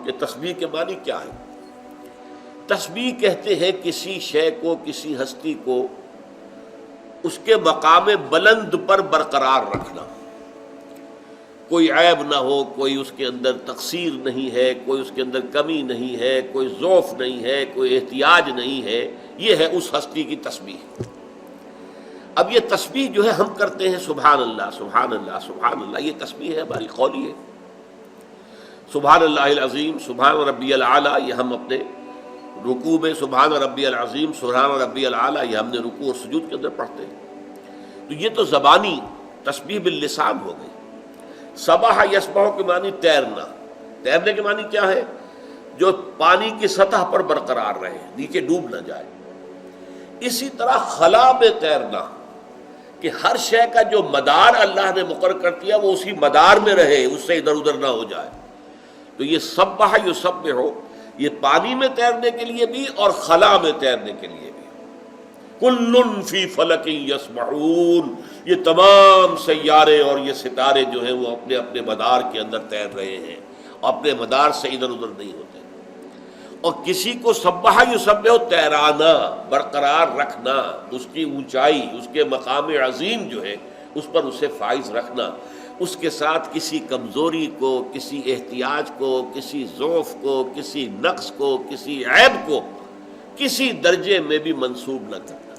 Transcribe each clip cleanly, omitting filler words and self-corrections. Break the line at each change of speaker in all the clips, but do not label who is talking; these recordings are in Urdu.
کہ تسبیح کے معنی کیا ہے؟ تسبیح کہتے ہیں کسی شے کو، کسی ہستی کو اس کے مقام بلند پر برقرار رکھنا، کوئی عیب نہ ہو، کوئی اس کے اندر تقصیر نہیں ہے، کوئی اس کے اندر کمی نہیں ہے، کوئی ضعف نہیں ہے، کوئی احتیاج نہیں ہے، یہ ہے اس ہستی کی تسبیح۔ اب یہ تسبیح جو ہے ہم کرتے ہیں سبحان اللہ سبحان اللہ سبحان اللہ، یہ تسبیح ہے، ہماری قولی ہے۔ سبحان اللہ العظیم، سبحان ربی العلیٰ، یہ ہم اپنے رکوع میں سبحان ربی العظیم سبحان ربی العلیٰ یہ ہم نے رکوع اور سجود کے اندر پڑھتے ہیں۔ تو یہ تو زبانی تسبیح باللسان ہو گئی۔ سبح یسبح کے معنی تیرنا، تیرنے کے معنی کیا ہے؟ جو پانی کی سطح پر برقرار رہے، نیچے ڈوب نہ جائے۔ اسی طرح خلا میں تیرنا، کہ ہر شے کا جو مدار اللہ نے مقرر کر دیا وہ اسی مدار میں رہے، اس سے ادھر ادھر نہ ہو جائے۔ تو یہ سبح یسبح یہ پانی میں تیرنے کے لیے بھی اور خلا میں تیرنے کے لیے بھی۔ کل فی فلک یسبحون، یہ تمام سیارے اور یہ ستارے جو ہیں وہ اپنے اپنے مدار کے اندر تیر رہے ہیں، اپنے مدار سے ادھر ادھر نہیں ہوتے۔ اور کسی کو سبح یسبح تیرانا، برقرار رکھنا، اس کی اونچائی، اس کے مقام عظیم جو ہے اس پر اسے فائز رکھنا، اس کے ساتھ کسی کمزوری کو، کسی احتیاج کو، کسی ضعف کو، کسی نقص کو، کسی عیب کو کسی درجے میں بھی منسوب نہ کرنا۔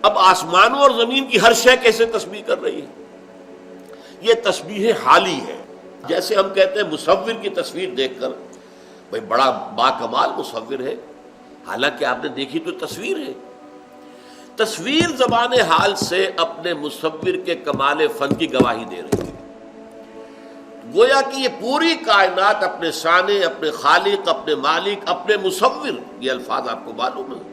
اب آسمانوں اور زمین کی ہر شے کیسے تسبیح کر رہی ہے؟ یہ تسبیح حالی ہے۔ جیسے ہم کہتے ہیں مصور کی تصویر دیکھ کر بھائی بڑا باکمال مصور ہے، حالانکہ آپ نے دیکھی تو تصویر ہے۔ تصویر زبان حال سے اپنے مصور کے کمال فن کی گواہی دے رہی ہے۔ گویا کہ یہ پوری کائنات اپنے صانع، اپنے خالق، اپنے مالک، اپنے مصور، یہ الفاظ آپ کو معلوم ہے،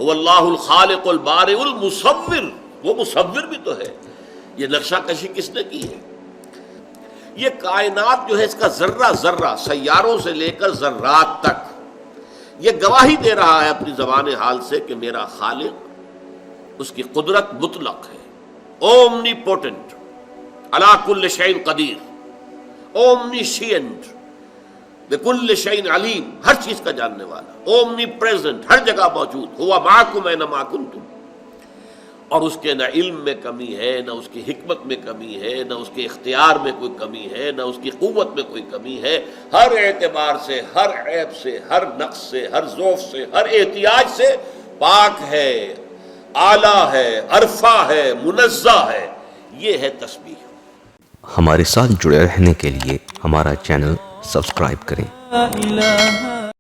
هو اللہ الخالق البارئ المصور، وہ مصور بھی تو ہے۔ یہ نقشہ کشی کس نے کی ہے؟ یہ کائنات جو ہے اس کا ذرہ ذرہ، سیاروں سے لے کر ذرات تک، یہ گواہی دے رہا ہے اپنی زبان حال سے کہ میرا خالق، اس کی قدرت مطلق ہے، اومنی پوٹنٹ، علی کل شیء قدیر، اومنیشینٹ، بکل شیء علیم، ہر چیز کا جاننے والا، اومنی پریزنٹ، ہر جگہ موجود، ہوا معکم اینما کنتم۔ اور اس کے نہ علم میں کمی ہے، نہ اس کی حکمت میں کمی ہے، نہ اس کے اختیار میں کوئی کمی ہے، نہ اس کی قوت میں کوئی کمی ہے، ہر اعتبار سے، ہر عیب سے، ہر نقص سے، ہر ضعف سے، ہر احتیاج سے پاک ہے، اعلیٰ ہے، عرفہ ہے، منزہ ہے۔ یہ ہے تسبیح۔
ہمارے ساتھ جڑے رہنے کے لیے ہمارا چینل سبسکرائب کریں۔